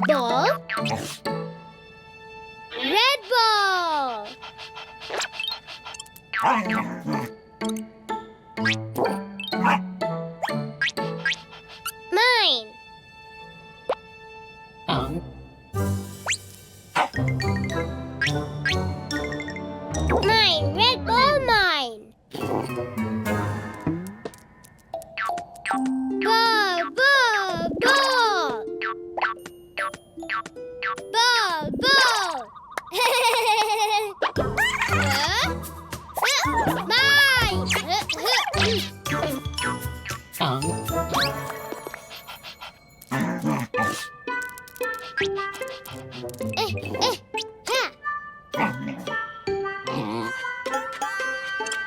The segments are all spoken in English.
ball. Red ball. Mine. Mine. Red ball, mine. Ball, ball, ball. Ball, ball.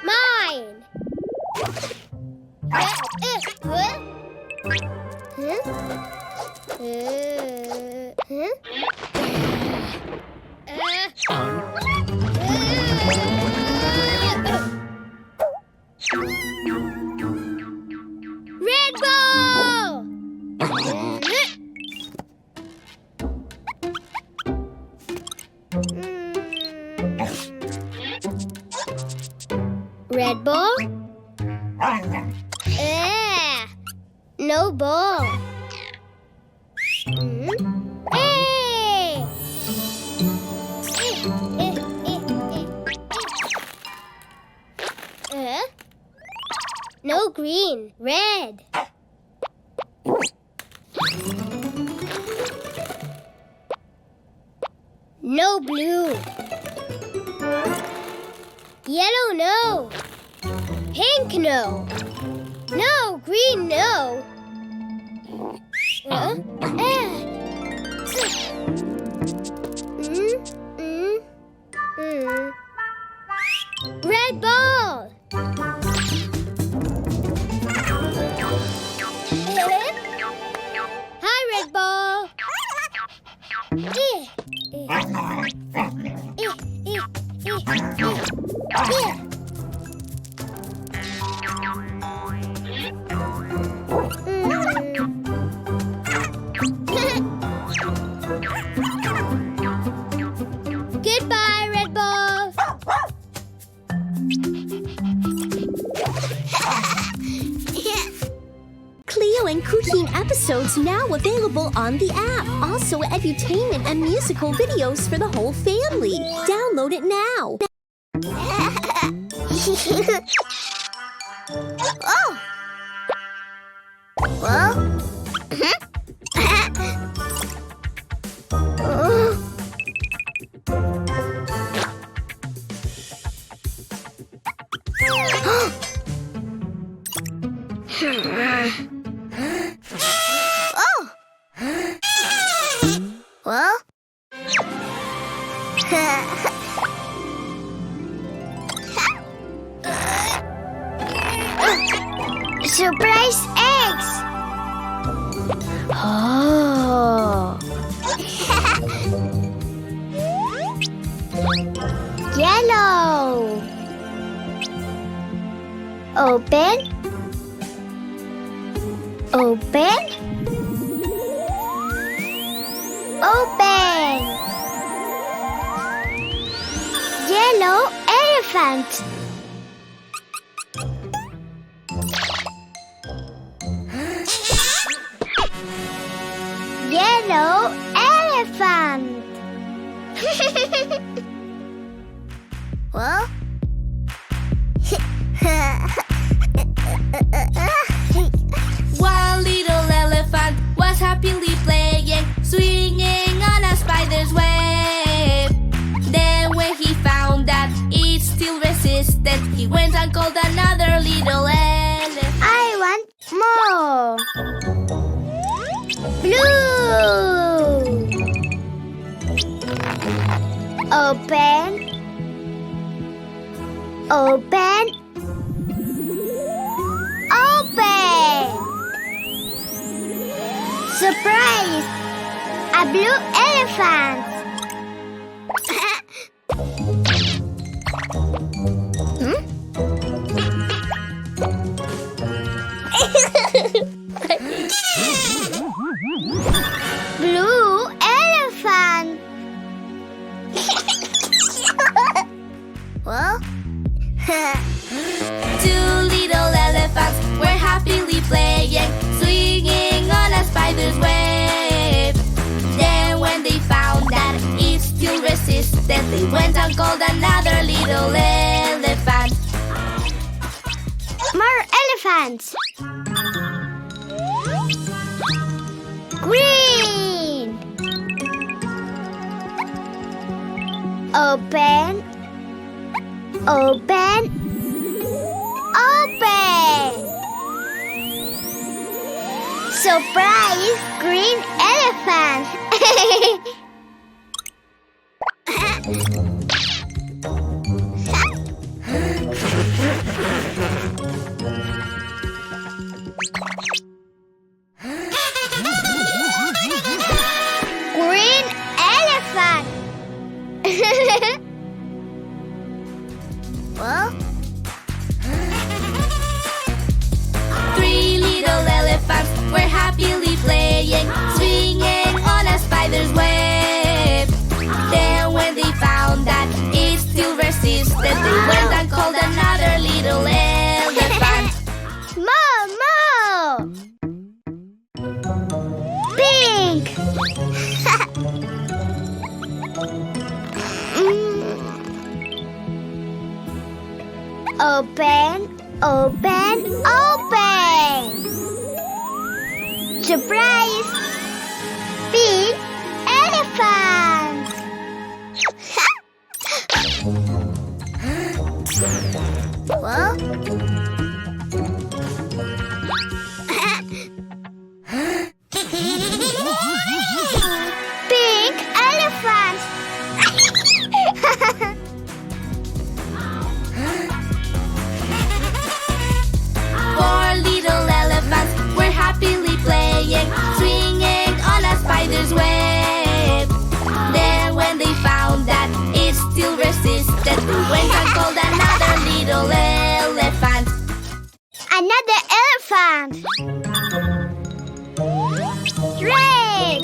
Mine. Mine. Red ball. Red ball? No ball. Hey! No green, red. No blue. Yellow, no. Pink, no. No, green, no. Red ball. Hi, red ball. Goodbye, red ball. Cleo and Cuquín episodes now available on the app. Also edutainment and musical videos for the whole family. Download it now. Oh. Well. Oh. Well. Surprise eggs! Oh! Yellow! Open! Open! Open! Yellow elephant! Yellow elephant. Well. One little elephant was happily playing, swinging on a spider's web. Then when he found that it still resisted, he went and called another little elephant. I want more. Blue. Open. Open. Open. Surprise! A blue elephant. Blue resisted. They went and called another little elephant. More elephants. Green. Open. Open. Open. Surprise! Green elephant. Green elephant. Well, Three little elephants were happily playing, swinging on a spider's web. Then when they found that it still resisted, they went and called another little elephant. More. Pink. Open. Surprise! Big elephant. Well. Pink elephant. Four little elephants were happily playing, swinging on a spider's web. Then when they found that it still resisted, they went and called another little elephant. Another elephant. Red.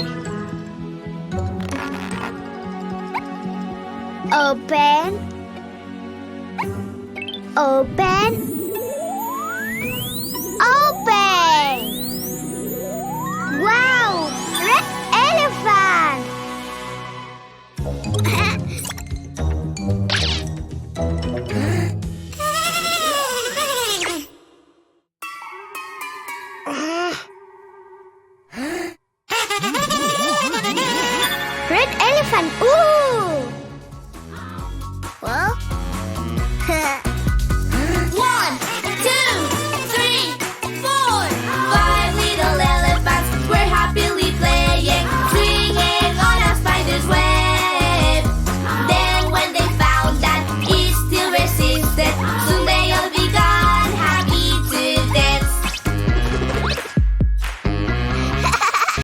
Open.